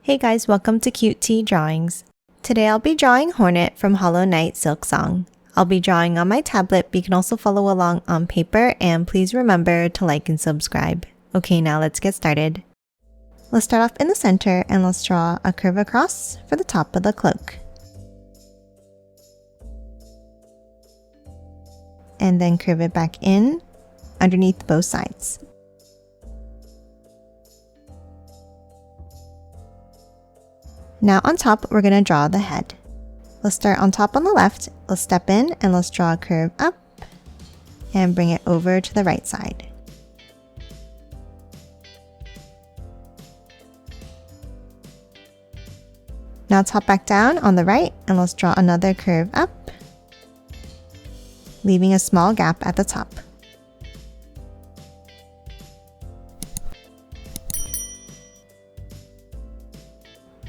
Hey guys, welcome to Cute Tea Drawings. Today I'll be drawing Hornet from Hallownest Silksong. I'll be drawing on my tablet, but you can also follow along on paper, and please remember to like and subscribe. Okay, now let's get started. Let's start off in the center and let's draw a curve across for the top of the cloak. And then curve it back in underneath both sides. Now on top, we're going to draw the head. Let's start on top on the left, let's step in and let's draw a curve up and bring it over to the right side. Now top back down on the right and let's draw another curve up, leaving a small gap at the top.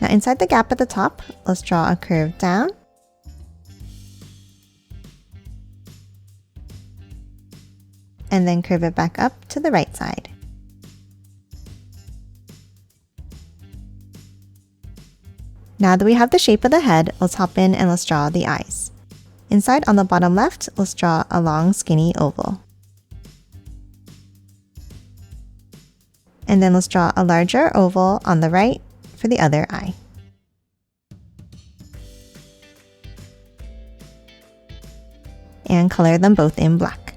Now inside the gap at the top, let's draw a curve down. And then curve it back up to the right side. Now that we have the shape of the head, let's hop in and let's draw the eyes. Inside on the bottom left, let's draw a long skinny oval. And then let's draw a larger oval on the right for the other eye. And color them both in black.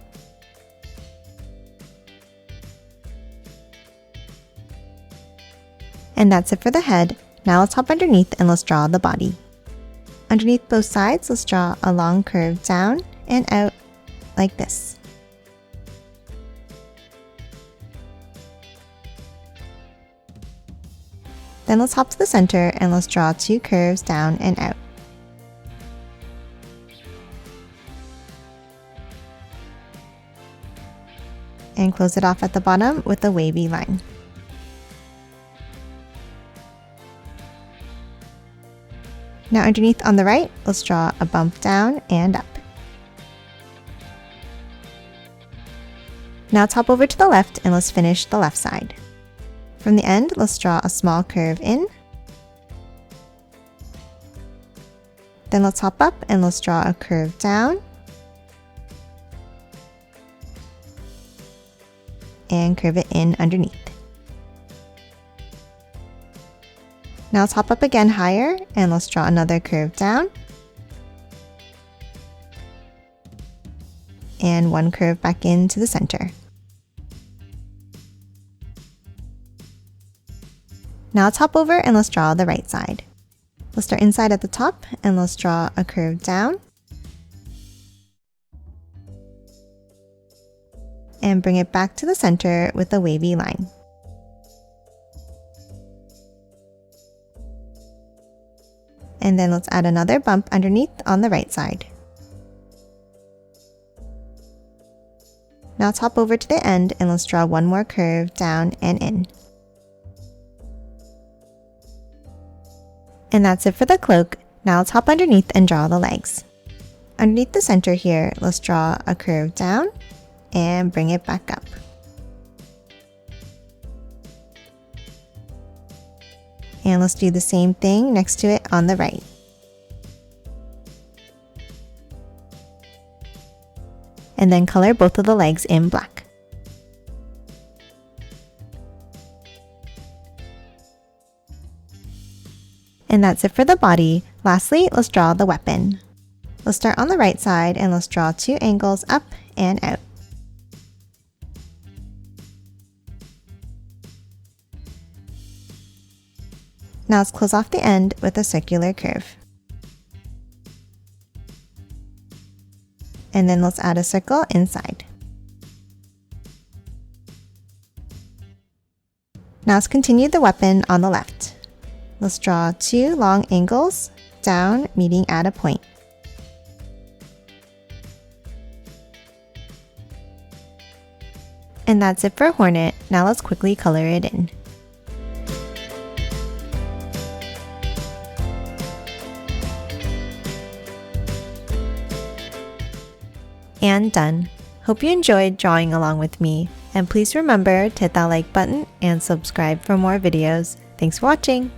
And that's it for the head. Now let's hop underneath and let's draw the body. Underneath both sides, let's draw a long curve down and out like this. Then let's hop to the center and let's draw two curves down and out. And close it off at the bottom with a wavy line. Now underneath on the right, let's draw a bump down and up. Now top over to the left and let's finish the left side. From the end, let's draw a small curve in. Then let's hop up and let's draw a curve down. And curve it in underneath. Now let's hop up again higher and let's draw another curve down. And one curve back into the center. Now let's hop over and let's draw the right side. Let's start inside at the top and let's draw a curve down. And bring it back to the center with a wavy line. And then let's add another bump underneath on the right side. Now let's hop over to the end and let's draw one more curve down and in. And that's it for the cloak. Now let's hop underneath and draw the legs. Underneath the center here, let's draw a curve down and bring it back up. And let's do the same thing next to it on the right. And then color both of the legs in black. And that's it for the body. Lastly, let's draw the weapon. Let's start on the right side and let's draw two angles up and out. Now let's close off the end with a circular curve. And then let's add a circle inside. Now let's continue the weapon on the left. Let's draw two long angles down, meeting at a point. And that's it for Hornet. Now let's quickly color it in. And done. Hope you enjoyed drawing along with me, and please remember to hit that like button and subscribe for more videos. Thanks for watching!